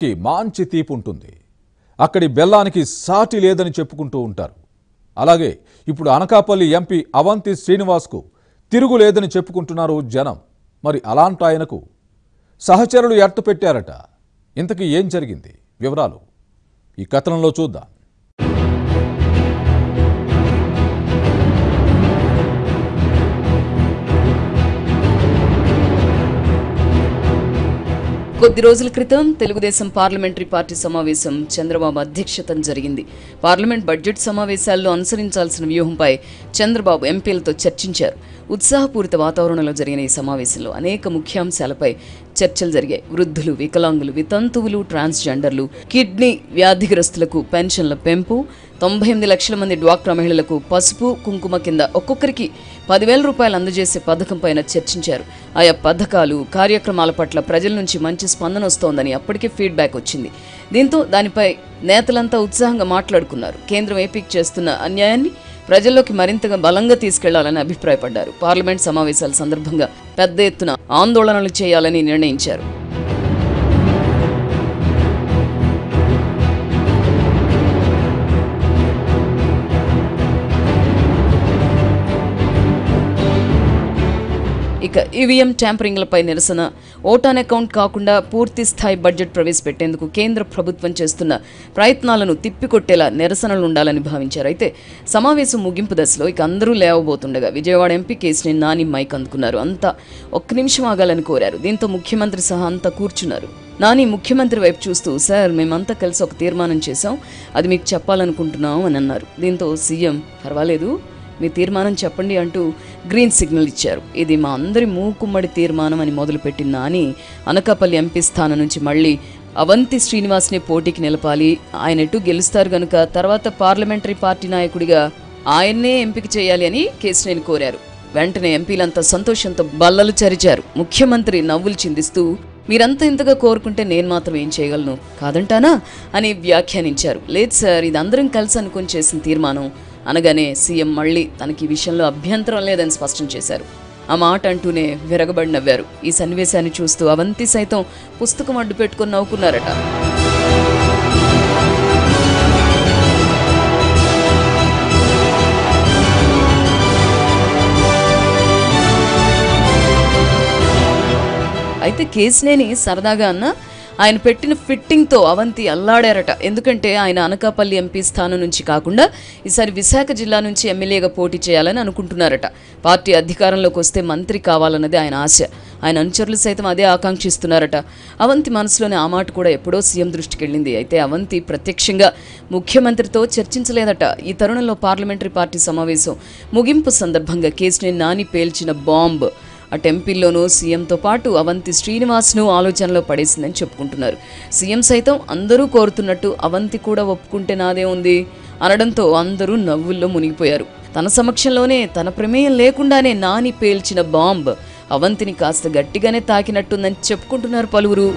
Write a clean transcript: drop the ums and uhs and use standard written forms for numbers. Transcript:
కి మంచి తీపి ఉంటుంది. అక్కడి బెల్లానికి సాటి లేదని చెప్పుకుంటూ ఉంటారు. అలాగే ఇప్పుడు అనకాపల్లి ఎంపీ అవంతి శ్రీనివాస్కు తిరుగు లేదని చెప్పుకుంటున్నారు జనం. మరి అలాంటి ఆయనకు సహచరులు ఎట్టు పెట్టారట. ఇంతకీ ఏం జరిగింది? వివరాలు ఈ కథనంలో చూద్దాం. కొద్ది రోజుల క్రితం తెలుగుదేశం పార్లమెంటరీ పార్టీ సమావేశం చంద్రబాబు అధ్యక్షతన జరిగింది. పార్లమెంట్ బడ్జెట్ సమావేశాల్లో అనుసరించాల్సిన వ్యూహంపై చంద్రబాబు ఎంపీలతో చర్చించారు. ఉత్సాహపూరిత వాతావరణంలో జరిగిన ఈ సమావేశంలో అనేక ముఖ్యాంశాలపై చర్చలు జరిగాయి. వృద్ధులు, వికలాంగులు, వితంతువులు, ట్రాన్స్జెండర్లు, కిడ్నీ వ్యాధిగ్రస్తులకు పెన్షన్ల పెంపు, 98 లక్షల మంది డ్వాక్రా మహిళలకు పసుపు కుంకుమ కింద ఒక్కొక్కరికి 10,000 రూపాయలు అందజేసే పథకంపైన చర్చించారు. ఆయా పథకాలు, కార్యక్రమాల పట్ల ప్రజల నుంచి మంచి స్పందన వస్తోందని అప్పటికే ఫీడ్బ్యాక్ వచ్చింది. దీంతో దానిపై నేతలంతా ఉత్సాహంగా మాట్లాడుకున్నారు. కేంద్రం ఏపీకి చేస్తున్న అన్యాయాన్ని ప్రజల్లోకి మరింతగా బలంగా తీసుకెళ్లాలని అభిప్రాయపడ్డారు. పార్లమెంట్ సమావేశాల సందర్భంగా పెద్ద ఎత్తున ఆందోళనలు చేయాలని నిర్ణయించారు. ఇక ఈవీఎం ట్యాంపరింగ్లపై నిరసన, ఓటాన్ అకౌంట్ కాకుండా పూర్తి స్థాయి బడ్జెట్ ప్రవేశపెట్టేందుకు కేంద్ర ప్రభుత్వం చేస్తున్న ప్రయత్నాలను తిప్పికొట్టేలా నిరసనలు ఉండాలని భావించారు. అయితే సమావేశం ముగింపు దశలో ఇక అందరూ లేవబోతుండగా విజయవాడ ఎంపీ కేశినేని నాని మైక్ అందుకున్నారు. అంతా ఒక్క నిమిషం ఆగాలని కోరారు. దీంతో ముఖ్యమంత్రి సహా అంతా కూర్చున్నారు. నాని ముఖ్యమంత్రి వైపు చూస్తూ, సార్ మేమంతా కలిసి ఒక తీర్మానం చేశాం, అది మీకు చెప్పాలనుకుంటున్నాం అని అన్నారు. దీంతో సీఎం పర్వాలేదు, మీ తీర్మానం చెప్పండి అంటూ గ్రీన్ సిగ్నల్ ఇచ్చారు. ఇది మా అందరి మూకుమ్మడి తీర్మానం అని మొదలుపెట్టిన నాని అనకాపల్లి ఎంపీ స్థానం నుంచి మళ్ళీ అవంతి శ్రీనివాస్ని పోటీకి నిలపాలి, ఆయన ఎటు గెలుస్తారు గనుక తర్వాత పార్లమెంటరీ పార్టీ నాయకుడిగా ఆయన్నే ఎంపిక చేయాలి అని కేశినేని కోరారు. వెంటనే ఎంపీలంతా సంతోషంతో బల్లలు చరిచారు. ముఖ్యమంత్రి నవ్వులు చిందిస్తూ, మీరంతా ఇంతగా కోరుకుంటే నేను మాత్రం ఏం చేయగలను, కాదంటానా అని వ్యాఖ్యానించారు. లేదు సార్, ఇది అందరం కలిసి అనుకుని చేసిన తీర్మానం అనగానే సీఎం మళ్ళీ తనకి ఈ విషయంలో అభ్యంతరం లేదని స్పష్టం చేశారు. ఆ మాట అంటూనే విరగబడి నవ్వారు. ఈ సన్నివేశాన్ని చూస్తూ అవంతి సైతం పుస్తకం అడ్డు పెట్టుకుని నవ్వుకున్నారట. అయితే కేశినేని సరదాగా అన్న ఆయన పెట్టిన ఫిట్టింగ్తో అవంతి అల్లాడారట. ఎందుకంటే ఆయన అనకాపల్లి ఎంపీ స్థానం నుంచి కాకుండా ఈసారి విశాఖ జిల్లా నుంచి ఎమ్మెల్యేగా పోటీ చేయాలని అనుకుంటున్నారట. పార్టీ అధికారంలోకి వస్తే మంత్రి కావాలన్నది ఆయన ఆశ. ఆయన అనుచరులు సైతం అదే ఆకాంక్షిస్తున్నారట. అవంతి మనసులోని ఆ మాట కూడా ఎప్పుడో సీఎం దృష్టికి వెళ్ళింది. అయితే అవంతి ప్రత్యక్షంగా ముఖ్యమంత్రితో చర్చించలేదట. ఈ తరుణంలో పార్లమెంటరీ పార్టీ సమావేశం ముగింపు సందర్భంగా కేశినేని నాని పేల్చిన బాంబ్ అటు ఎంపీల్లోనూ సీఎంతో పాటు అవంతి శ్రీనివాస్ను ఆలోచనలో పడేసిందని చెప్పుకుంటున్నారు. సీఎం సైతం అందరూ కోరుతున్నట్టు అవంతి కూడా ఒప్పుకుంటే నాదే ఉంది అనడంతో అందరూ నవ్వుల్లో మునిగిపోయారు. తన సమక్షంలోనే, తన ప్రమేయం లేకుండానే నాని పేల్చిన బాంబ్ అవంతిని కాస్త గట్టిగానే తాకినట్టుందని చెప్పుకుంటున్నారు పలువురు.